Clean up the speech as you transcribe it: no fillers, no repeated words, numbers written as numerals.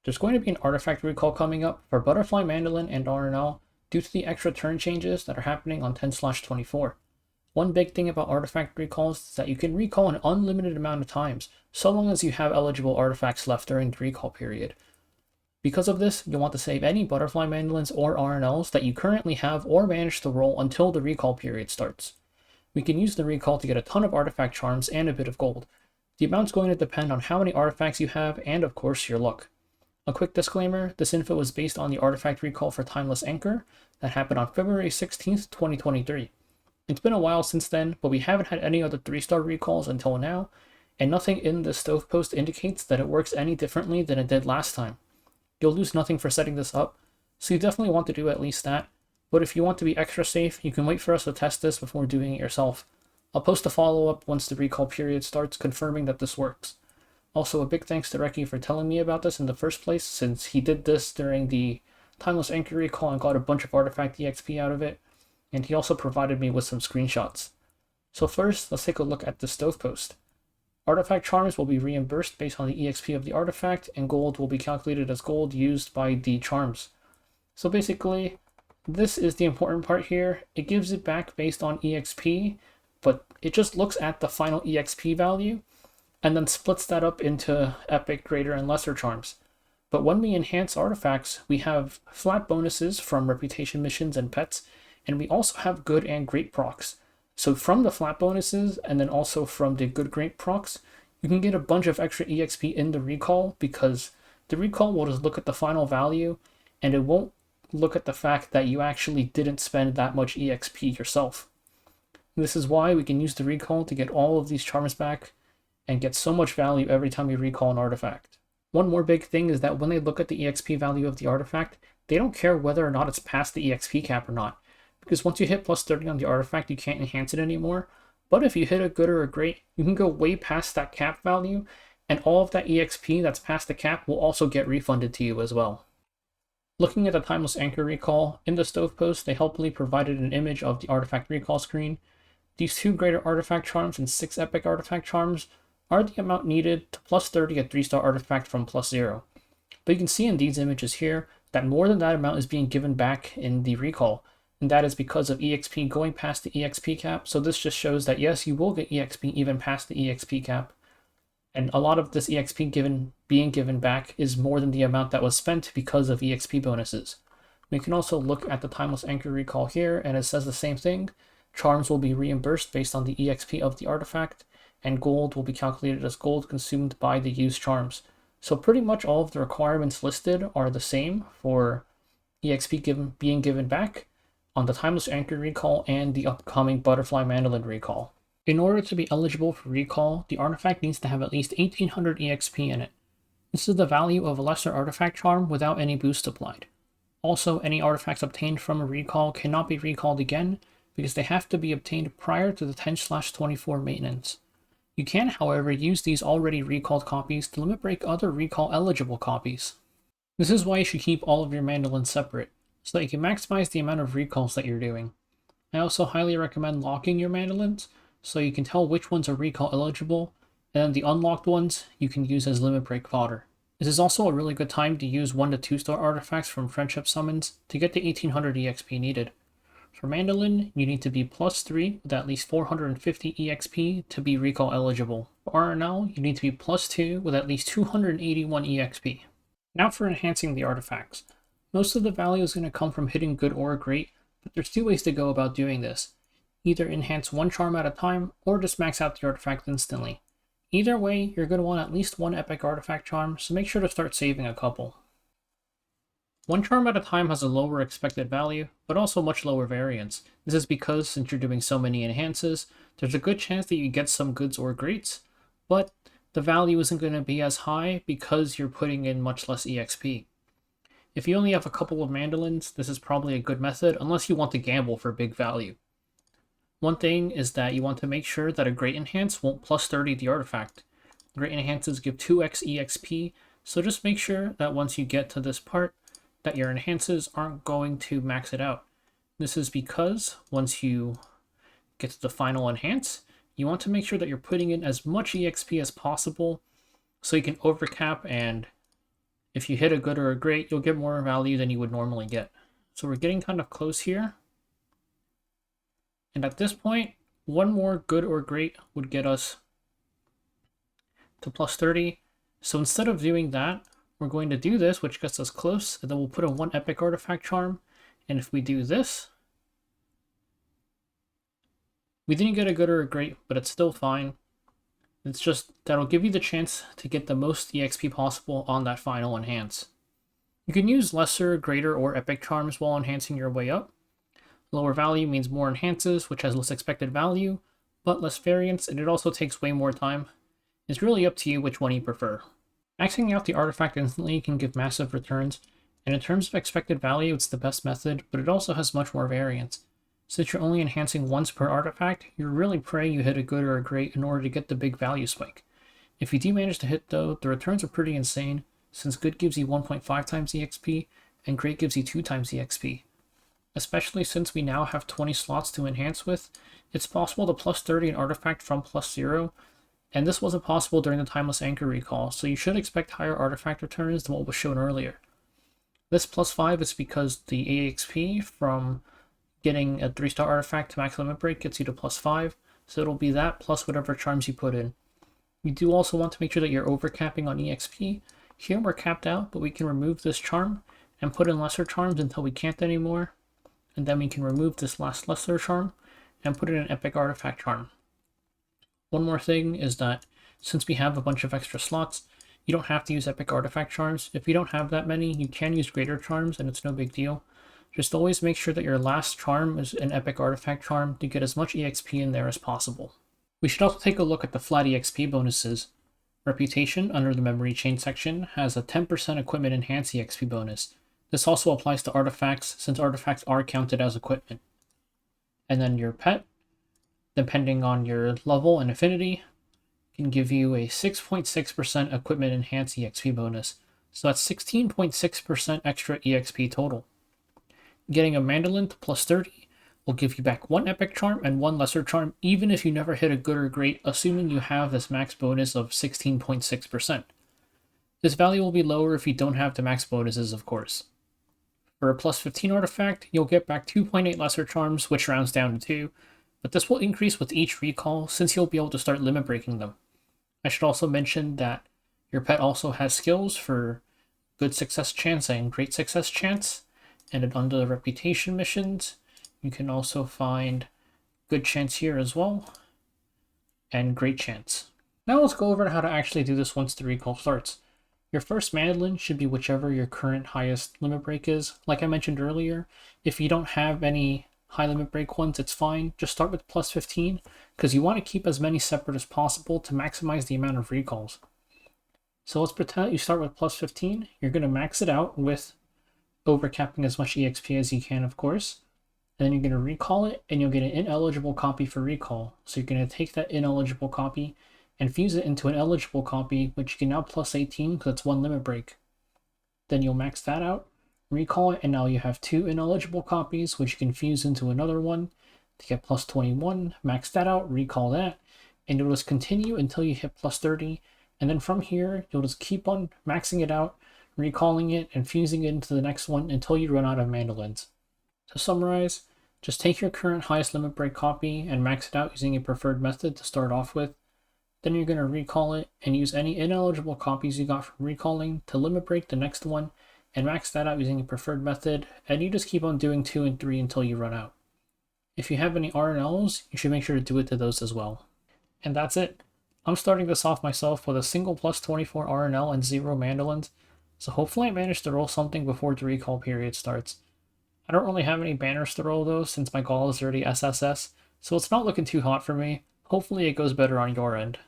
There's going to be an artifact recall coming up for Butterfly Mandolin and RNL due to the extra turn changes that are happening on 10/24. One big thing about artifact recalls is that you can recall an unlimited amount of times, so long as you have eligible artifacts left during the recall period. Because of this, you'll want to save any Butterfly Mandolins or RNLs that you currently have or manage to roll until the recall period starts. We can use the recall to get a ton of artifact charms and a bit of gold. The amount's going to depend on how many artifacts you have and, of course, your luck. A quick disclaimer, this info is based on the artifact recall for Timeless Anchor that happened on February 16th, 2023. It's been a while since then, but we haven't had any other 3-star recalls until now, and nothing in this stove post indicates that it works any differently than it did last time. You'll lose nothing for setting this up, so you definitely want to do at least that, but if you want to be extra safe, you can wait for us to test this before doing it yourself. I'll post a follow-up once the recall period starts confirming that this works. Also, a big thanks to Reki for telling me about this in the first place, since he did this during the Timeless Anchor recall and got a bunch of artifact EXP out of it, and he also provided me with some screenshots. So first, let's take a look at the stove post. Artifact charms will be reimbursed based on the EXP of the artifact, and gold will be calculated as gold used by the charms. So basically, this is the important part here. It gives it back based on EXP, but it just looks at the final EXP value, and then splits that up into epic, greater, and lesser charms. But when we enhance artifacts, we have flat bonuses from reputation missions and pets, and we also have good and great procs. So from the flat bonuses, and then also from the good great procs, you can get a bunch of extra EXP in the recall, because the recall will just look at the final value, and it won't look at the fact that you actually didn't spend that much EXP yourself. This is why we can use the recall to get all of these charms back, and get so much value every time you recall an artifact. One more big thing is that when they look at the EXP value of the artifact, they don't care whether or not it's past the EXP cap or not, because once you hit plus 30 on the artifact, you can't enhance it anymore. But if you hit a good or a great, you can go way past that cap value, and all of that EXP that's past the cap will also get refunded to you as well. Looking at the Timeless Anchor recall, in the stove post, they helpfully provided an image of the artifact recall screen. These 2 greater artifact charms and 6 epic artifact charms are the amount needed to plus 30 a 3-star artifact from plus 0. But you can see in these images here that more than that amount is being given back in the recall, and that is because of EXP going past the EXP cap. So this just shows that yes, you will get EXP even past the EXP cap, and a lot of this EXP being given back is more than the amount that was spent because of EXP bonuses. We can also look at the Timeless Anchor recall here, and it says the same thing. Charms will be reimbursed based on the EXP of the artifact, and gold will be calculated as gold consumed by the used charms. So pretty much all of the requirements listed are the same for EXP being given back on the Timeless Anchor recall and the upcoming Butterfly Mandolin recall. In order to be eligible for recall, the artifact needs to have at least 1800 EXP in it. This is the value of a lesser artifact charm without any boost applied. Also, any artifacts obtained from a recall cannot be recalled again because they have to be obtained prior to the 10/24 maintenance. You can, however, use these already recalled copies to limit break other recall eligible copies. This is why you should keep all of your mandolins separate, so that you can maximize the amount of recalls that you're doing. I also highly recommend locking your mandolins, so you can tell which ones are recall eligible, and then the unlocked ones you can use as limit break fodder. This is also a really good time to use 1 to 2-star artifacts from friendship summons to get the 1800 EXP needed. For Mandolin, you need to be plus 3 with at least 450 EXP to be recall eligible. For RNL, you need to be plus 2 with at least 281 EXP. Now for enhancing the artifacts. Most of the value is going to come from hitting good or great, but there's 2 ways to go about doing this. Either enhance 1 charm at a time, or just max out the artifact instantly. Either way, you're going to want at least 1 epic artifact charm, so make sure to start saving a couple. 1 charm at a time has a lower expected value, but also much lower variance. This is because, since you're doing so many enhances, there's a good chance that you get some goods or greats, but the value isn't going to be as high because you're putting in much less EXP. If you only have a couple of mandolins, this is probably a good method, unless you want to gamble for big value. One thing is that you want to make sure that a great enhance won't plus 30 the artifact. Great enhances give 2x EXP, so just make sure that once you get to this part, that your enhances aren't going to max it out. This is because once you get to the final enhance, you want to make sure that you're putting in as much EXP as possible so you can overcap and If you hit a good or a great, you'll get more value than you would normally get. So we're getting kind of close here. And at this point, one more good or great would get us to plus 30. So instead of doing that, we're going to do this, which gets us close, and then we'll put in one epic artifact charm. And if we do this, we didn't get a good or a great, but it's still fine. It's just that'll give you the chance to get the most EXP possible on that final enhance. You can use lesser, greater, or epic charms while enhancing your way up. Lower value means more enhances, which has less expected value, but less variance, and it also takes way more time. It's really up to you which one you prefer. Maxing out the artifact instantly can give massive returns, and in terms of expected value, it's the best method, but it also has much more variance. Since you're only enhancing once per artifact, you're really praying you hit a good or a great in order to get the big value spike. If you do manage to hit though, the returns are pretty insane, since good gives you 1.5 times EXP, and great gives you 2 times EXP. Especially since we now have 20 slots to enhance with, it's possible to plus 30 an artifact from plus 0, and this wasn't possible during the Timeless Anchor recall, so you should expect higher artifact returns than what was shown earlier. This plus 5 is because the EXP from getting a 3-star artifact to max limit break gets you to plus 5, so it'll be that plus whatever charms you put in. You do also want to make sure that you're overcapping on EXP. Here we're capped out, but we can remove this charm and put in lesser charms until we can't anymore, and then we can remove this last lesser charm and put in an epic artifact charm. One more thing is that since we have a bunch of extra slots, you don't have to use epic artifact charms. If you don't have that many, you can use greater charms and it's no big deal. Just always make sure that your last charm is an epic artifact charm to get as much EXP in there as possible. We should also take a look at the flat EXP bonuses. Reputation, under the memory chain section, has a 10% equipment enhance EXP bonus. This also applies to artifacts, since artifacts are counted as equipment. And then your pet, depending on your level and affinity, can give you a 6.6% equipment enhance EXP bonus. So that's 16.6% extra EXP total. Getting a mandolin to plus 30 will give you back 1 epic charm and 1 lesser charm, even if you never hit a good or great, assuming you have this max bonus of 16.6%. This value will be lower if you don't have the max bonuses, of course. For a plus 15 artifact, you'll get back 2.8 lesser charms, which rounds down to 2, but this will increase with each recall since you'll be able to start limit breaking them. I should also mention that your pet also has skills for good success chance and great success chance, and under the reputation missions, you can also find good chance here as well, and great chance. Now let's go over how to actually do this once the recall starts. Your first mandolin should be whichever your current highest limit break is. Like I mentioned earlier, if you don't have any high limit break ones, it's fine. Just start with plus 15, because you want to keep as many separate as possible to maximize the amount of recalls. So let's pretend you start with plus 15. You're going to max it out with overcapping as much EXP as you can, of course. And then you're going to recall it, and you'll get an ineligible copy for recall. So you're going to take that ineligible copy and fuse it into an eligible copy, which you can now plus 18 because it's 1 limit break. Then you'll max that out, recall it, and now you have 2 ineligible copies, which you can fuse into another one to get plus 21. Max that out, recall that, and you'll just continue until you hit plus 30. And then from here, you'll just keep on maxing it out, recalling it, and fusing it into the next one until you run out of mandolins. To summarize, just take your current highest limit break copy and max it out using a preferred method to start off with. Then you're going to recall it and use any ineligible copies you got from recalling to limit break the next one and max that out using a preferred method, and you just keep on doing 2 and 3 until you run out. If you have any RNLs, you should make sure to do it to those as well. And that's it. I'm starting this off myself with a single plus 24 RNL and 0 mandolins, so hopefully I manage to roll something before the recall period starts. I don't really have any banners to roll though, since my goal is already SSS, so it's not looking too hot for me. Hopefully it goes better on your end.